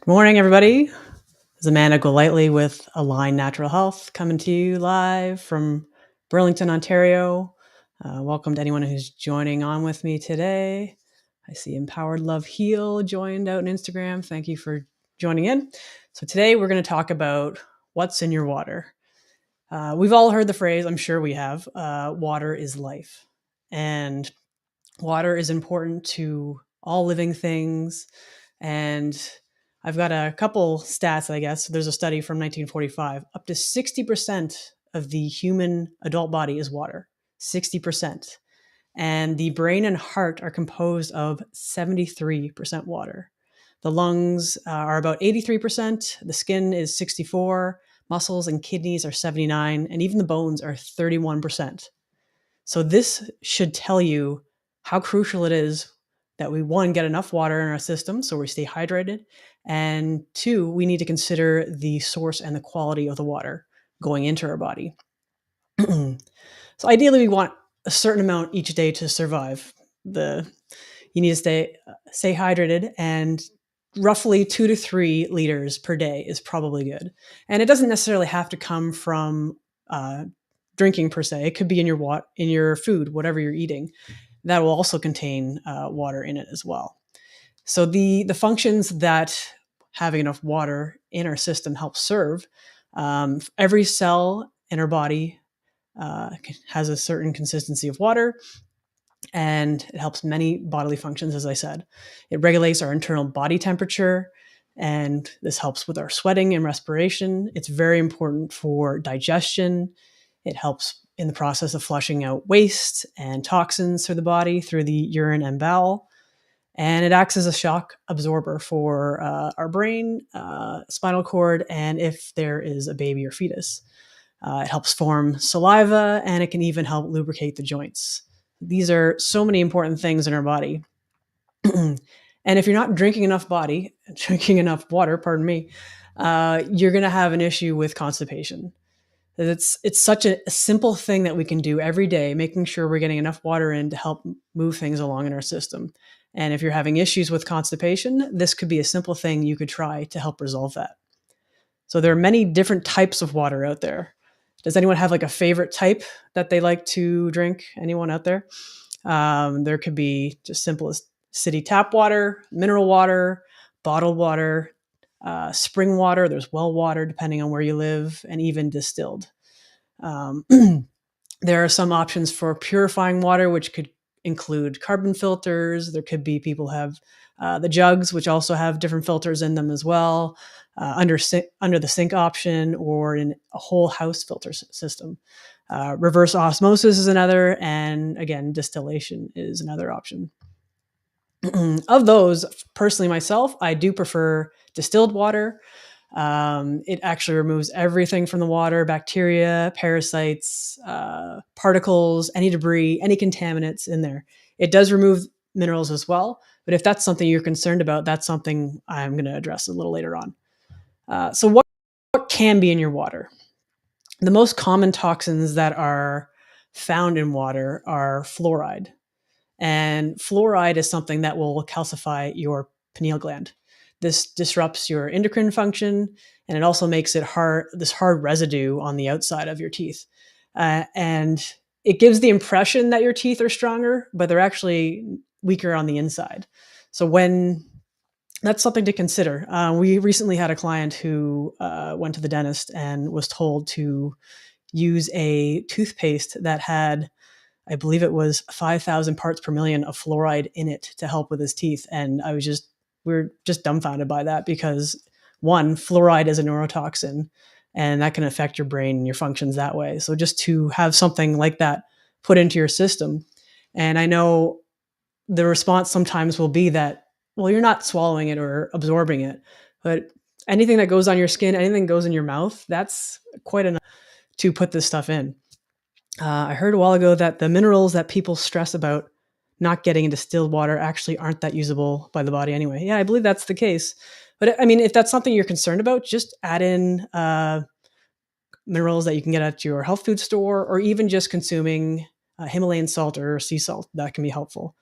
Good morning, everybody. This is Amanda Golightly with Align Natural Health coming to you live from Burlington, Ontario. Welcome to anyone who's joining on with me today. I see Empowered Love Heal joined out on Instagram. Thank you for joining in. So today we're going to talk about what's in your water. We've all heard the phrase, I'm sure we have, water is life. And water is important to all living things. And I've got a couple stats, I guess. There's a study from 1945. Up to 60% of the human adult body is water. 60%. And the brain and heart are composed of 73% water. The lungs are about 83%. The skin is 64%. Muscles and kidneys are 79%. And even the bones are 31%. So this should tell you how crucial it is that we, one, get enough water in our system so we stay hydrated, and two, we need to consider the source and the quality of the water going into our body. So ideally, we want a certain amount each day to survive. You need to stay hydrated, and roughly 2 to 3 liters per day is probably good. And it doesn't necessarily have to come from drinking per se. It could be in your food, whatever you're eating. That will also contain water in it as well. So the functions that having enough water in our system helps serve, every cell in our body has a certain consistency of water, and it helps many bodily functions, as I said. It regulates our internal body temperature, and this helps with our sweating and respiration. It's very important for digestion. It helps in the process of flushing out waste and toxins through the body, through the urine and bowel. And it acts as a shock absorber for our brain, spinal cord, and if there is a baby or fetus. It helps form saliva, and it can even help lubricate the joints. These are so many important things in our body. And if you're not drinking enough water, you're going to have an issue with constipation. It's such a simple thing that we can do every day, making sure we're getting enough water in to help move things along in our system. And if you're having issues with constipation, this could be a simple thing you could try to help resolve that. So there are many different types of water out there. Does anyone have like a favorite type that they like to drink? Anyone out there? There could be just simple as city tap water, mineral water, bottled water, spring water. There's well water, depending on where you live, and even distilled. There are some options for purifying water, which could include carbon filters. There could be people have the jugs, which also have different filters in them as well, under the sink option, or in a whole house filter system. Reverse osmosis is another, and again, distillation is another option. Of those, personally myself, I do prefer distilled water. It actually removes everything from the water: bacteria, parasites, particles, any debris, any contaminants in there. It does remove minerals as well, but if that's something you're concerned about, that's something I'm going to address a little later on. So what can be in your water? The most common toxins that are found in water are fluoride. And fluoride is something that will calcify your pineal gland. This disrupts your endocrine function, and it also makes it this hard residue on the outside of your teeth. And it gives the impression that your teeth are stronger, but they're actually weaker on the inside. So that's something to consider. We recently had a client who went to the dentist and was told to use a toothpaste that had, I believe it was 5,000 parts per million of fluoride in it to help with his teeth. And we're just dumbfounded by that, because one, fluoride is a neurotoxin, and that can affect your brain and your functions that way. So just to have something like that put into your system. And I know the response sometimes will be that, well, you're not swallowing it or absorbing it, but anything that goes on your skin, anything that goes in your mouth, that's quite enough to put this stuff in. I heard a while ago that the minerals that people stress about not getting in distilled water actually aren't that usable by the body anyway. Yeah, I believe that's the case. But I mean, if that's something you're concerned about, just add in minerals that you can get at your health food store, or even just consuming Himalayan salt or sea salt. That can be helpful.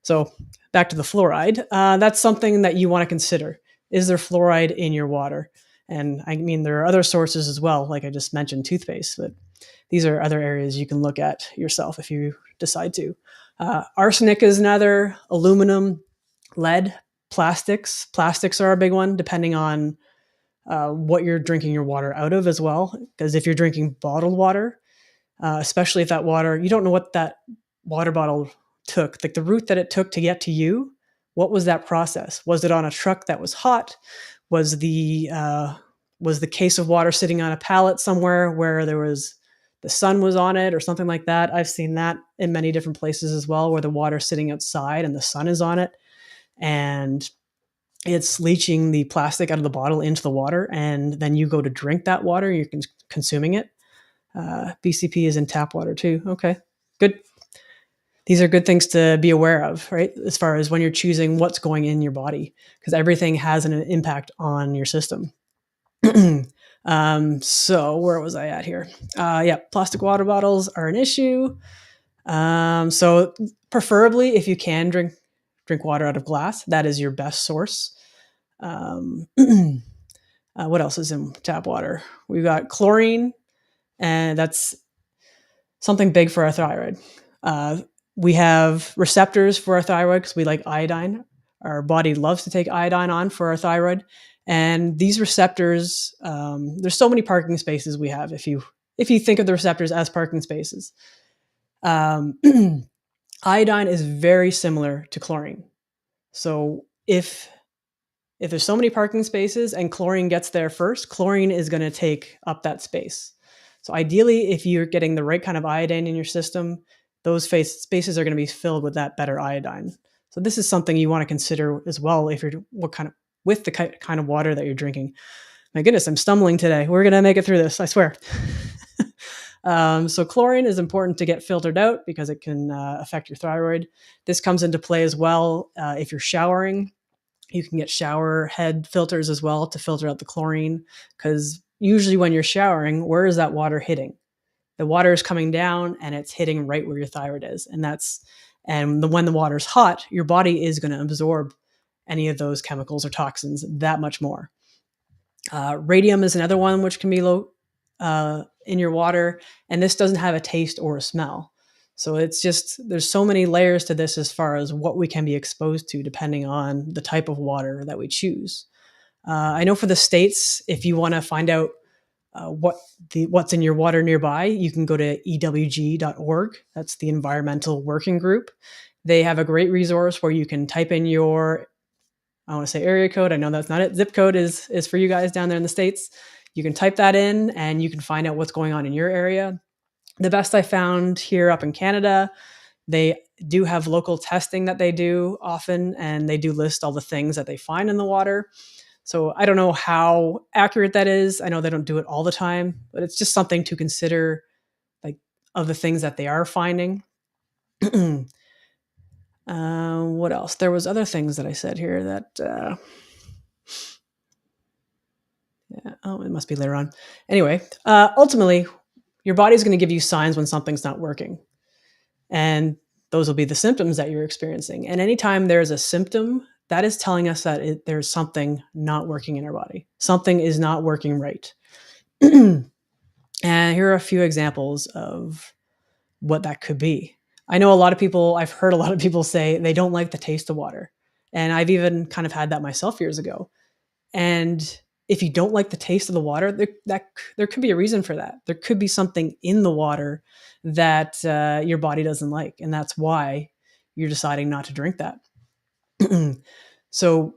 So back to the fluoride. That's something that you want to consider. is there fluoride in your water? And I mean, there are other sources as well, like I just mentioned, toothpaste, but these are other areas you can look at yourself if you decide to. Arsenic is another, aluminum, lead, plastics. Plastics are a big one, depending on what you're drinking your water out of as well. Because if you're drinking bottled water, especially if that water, you don't know what that water bottle took, like the route that it took to get to you. What was that process? Was it on a truck that was hot? Was the case of water sitting on a pallet somewhere where the sun was on it or something like that? I've seen that in many different places as well, where the water's sitting outside and the sun is on it, and it's leaching the plastic out of the bottle into the water, and then you go to drink that water, you're consuming it. BCP is in tap water too. Okay, good. These are good things to be aware of, right? As far as when you're choosing what's going in your body, because everything has an impact on your system. So where was I at here? Yeah, plastic water bottles are an issue. So preferably, if you can drink water out of glass, that is your best source. What else is in tap water? We've got chlorine, and that's something big for our thyroid. We have receptors for our thyroid because we like iodine. Our body loves to take iodine on for our thyroid. And these receptors, there's so many parking spaces we have if you think of the receptors as parking spaces. Iodine is very similar to chlorine. So if there's so many parking spaces and chlorine gets there first, chlorine is going to take up that space. So ideally, if you're getting the right kind of iodine in your system, those spaces are going to be filled with that better iodine. So this is something you want to consider as well if you're with the kind of water that you're drinking. My goodness, I'm stumbling today. We're going to make it through this, I swear. So chlorine is important to get filtered out because it can affect your thyroid. This comes into play as well if you're showering. You can get shower head filters as well to filter out the chlorine, because usually when you're showering, where is that water hitting? The water is coming down and it's hitting right where your thyroid is. And when the water's hot, your body is going to absorb any of those chemicals or toxins that much more. Radium is another one which can be low in your water, and this doesn't have a taste or a smell. So it's just, there's so many layers to this as far as what we can be exposed to depending on the type of water that we choose. I know for the States, if you want to find out what's in your water nearby, you can go to ewg.org. That's the Environmental Working Group. They have a great resource where you can type in your, I want to say area code. I know that's not it. Zip code is for you guys down there in the States. You can type that in and you can find out what's going on in your area. The best I found here up in Canada, they do have local testing that they do often, and they do list all the things that they find in the water. So I don't know how accurate that is. I know they don't do it all the time, but it's just something to consider, like, of the things that they are finding. What else? There was other things that I said here that, it must be later on. Anyway, ultimately, your body's going to give you signs when something's not working. And those will be the symptoms that you're experiencing. And anytime there's a symptom, that is telling us that there's something not working in our body. Something is not working right. And here are a few examples of what that could be. I've heard a lot of people say they don't like the taste of water. And I've even kind of had that myself years ago. And if you don't like the taste of the water, there could be a reason for that. There could be something in the water that your body doesn't like, and that's why you're deciding not to drink that. So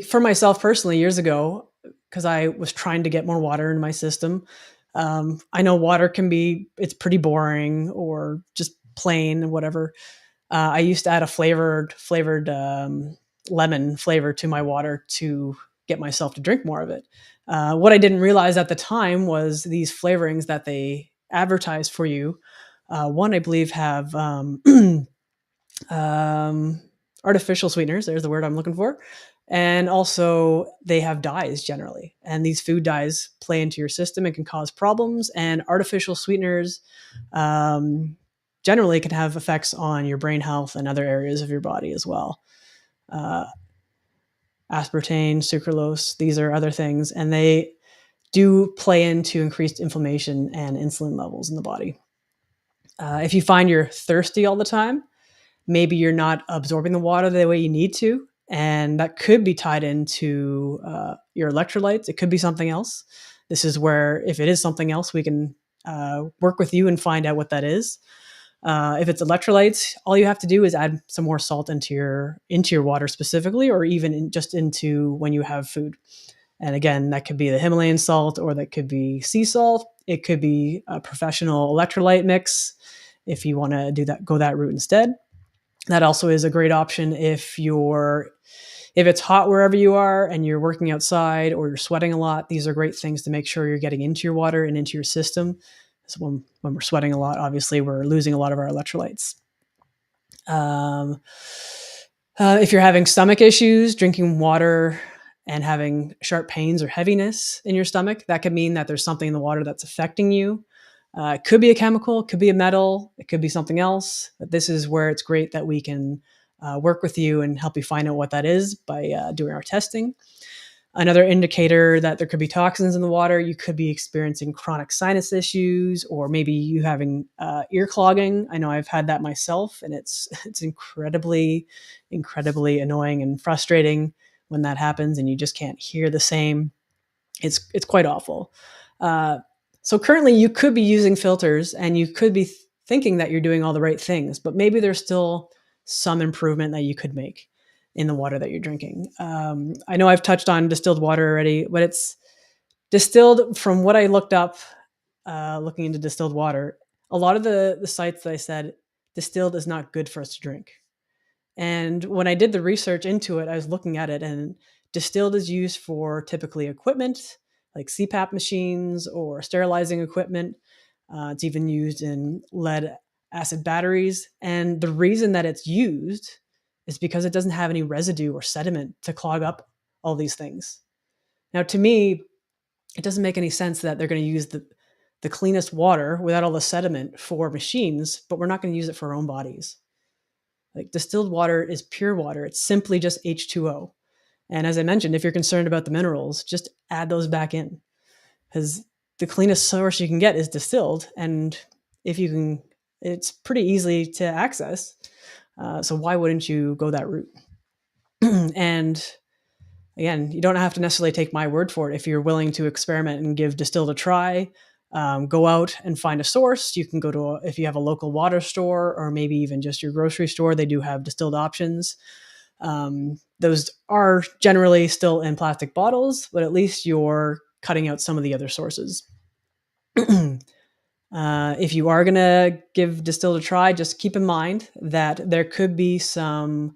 for myself personally, years ago, because I was trying to get more water in my system, I know water it's pretty boring or just plain and whatever. I used to add a flavored lemon flavor to my water to get myself to drink more of it. What I didn't realize at the time was these flavorings that they advertise for you. One, I believe, have artificial sweeteners. There's the word I'm looking for. And also they have dyes generally. And these food dyes play into your system and can cause problems. And artificial sweeteners generally can have effects on your brain health and other areas of your body as well. aspartame, sucralose. These are other things, and they do play into increased inflammation and insulin levels in the body. If you find you're thirsty all the time, maybe you're not absorbing the water the way you need to, and that could be tied into your electrolytes. It could be something else. This is where, if it is something else, we can work with you and find out what that is. If it's electrolytes, all you have to do is add some more salt into your water specifically, or even just into when you have food. And again, that could be the Himalayan salt, or that could be sea salt. It could be a professional electrolyte mix if you want to go that route instead. That also is a great option if it's hot wherever you are and you're working outside or you're sweating a lot. These are great things to make sure you're getting into your water and into your system. So when we're sweating a lot, obviously we're losing a lot of our electrolytes. If you're having stomach issues, drinking water and having sharp pains or heaviness in your stomach, that could mean that there's something in the water that's affecting you. It could be a chemical, it could be a metal, it could be something else. But this is where it's great that we can work with you and help you find out what that is by doing our testing. Another indicator that there could be toxins in the water, you could be experiencing chronic sinus issues, or maybe you having ear clogging. I know I've had that myself, and it's incredibly annoying and frustrating when that happens and you just can't hear the same. It's quite awful. So currently you could be using filters and you could be thinking that you're doing all the right things, but maybe there's still some improvement that you could make in the water that you're drinking. I know I've touched on distilled water already, but it's distilled from what I looked up, looking into distilled water. A lot of the sites that I said distilled is not good for us to drink. And when I did the research into it, I was looking at it, and distilled is used for typically equipment like CPAP machines or sterilizing equipment. It's even used in lead acid batteries. And the reason that it's used is because it doesn't have any residue or sediment to clog up all these things. Now, to me, it doesn't make any sense that they're going to use the cleanest water without all the sediment for machines, but we're not going to use it for our own bodies. Like, distilled water is pure water. It's simply just H2O. And as I mentioned, if you're concerned about the minerals, just add those back in, because the cleanest source you can get is distilled. And if you can, it's pretty easy to access. So why wouldn't you go that route? And again, you don't have to necessarily take my word for it. If you're willing to experiment and give distilled a try, go out and find a source. You can go if you have a local water store, or maybe even just your grocery store, they do have distilled options. Those are generally still in plastic bottles, but at least you're cutting out some of the other sources. If you are going to give distilled a try, just keep in mind that there could be some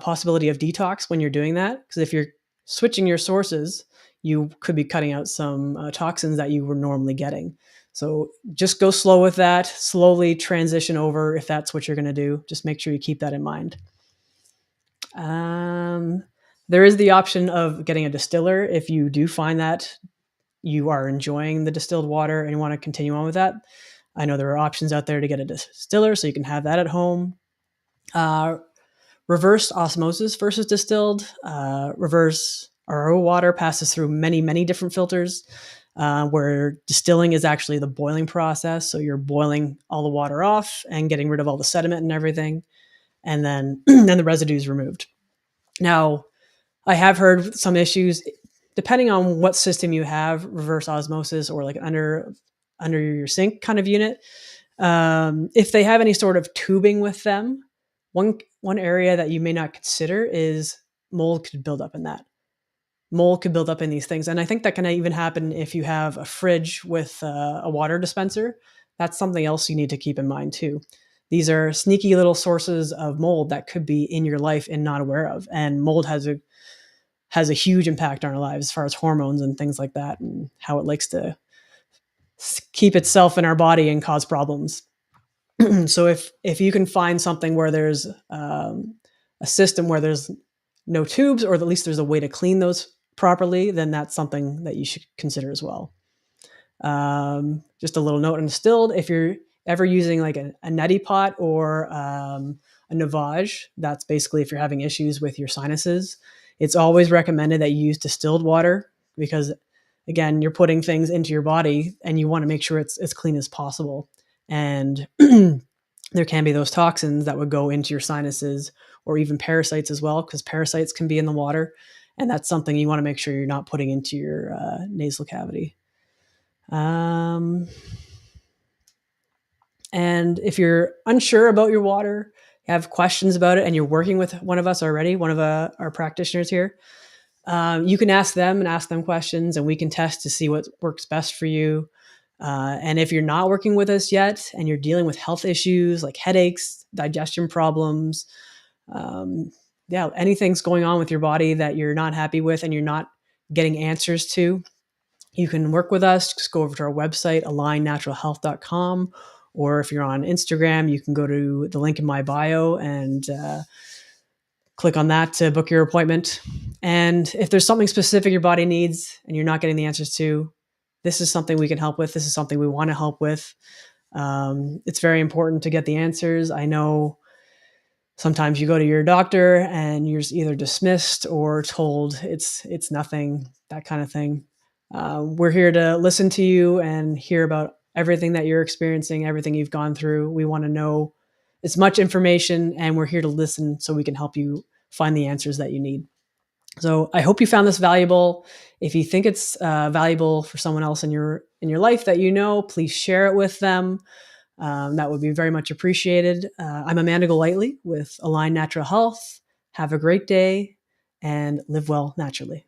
possibility of detox when you're doing that. Because if you're switching your sources, you could be cutting out some toxins that you were normally getting. So just go slow with that, slowly transition over if that's what you're going to do. Just make sure you keep that in mind. There is the option of getting a distiller if you do find that you are enjoying the distilled water and you want to continue on with that. I know there are options out there to get a distiller, so you can have that at home. Reverse osmosis versus distilled. Reverse RO water passes through many different filters, where distilling is actually the boiling process. So you're boiling all the water off and getting rid of all the sediment and everything. And then, then the residue is removed. Now, I have heard some issues, depending on what system you have, reverse osmosis or like under your sink kind of unit. If they have any sort of tubing with them, one area that you may not consider is mold could build up in that. Mold could build up in these things. And I think that can even happen if you have a fridge with a water dispenser. That's something else you need to keep in mind too. These are sneaky little sources of mold that could be in your life and not aware of. And mold has a huge impact on our lives as far as hormones and things like that, and how it likes to keep itself in our body and cause problems. So if you can find something where there's a system where there's no tubes, or at least there's a way to clean those properly, then that's something that you should consider as well. Just a little note on distilled: if you're ever using like a neti pot or a Navage, that's basically if you're having issues with your sinuses. It's always recommended that you use distilled water because, again, you're putting things into your body and you want to make sure it's as clean as possible. And there can be those toxins that would go into your sinuses, or even parasites as well, because parasites can be in the water. And that's something you want to make sure you're not putting into your nasal cavity. And if you're unsure about your water, you have questions about it, and you're working with one of us already, one of our practitioners here, you can ask them and ask them questions, and we can test to see what works best for you. And if you're not working with us yet and you're dealing with health issues like headaches, digestion problems, anything's going on with your body that you're not happy with and you're not getting answers to, you can work with us. Just go over to our website, alignnaturalhealth.com. Or if you're on Instagram, you can go to the link in my bio and click on that to book your appointment. And if there's something specific your body needs and you're not getting the answers to, this is something we can help with. This is something we want to help with. It's very important to get the answers. I know sometimes you go to your doctor and you're either dismissed or told it's nothing, that kind of thing. We're here to listen to you and hear about everything that you're experiencing, everything you've gone through. We want to know as much information, and we're here to listen so we can help you find the answers that you need. So I hope you found this valuable. If you think it's valuable for someone else in your life that you know, please share it with them. That would be very much appreciated. I'm Amanda Golightly with Align Natural Health. Have a great day and live well naturally.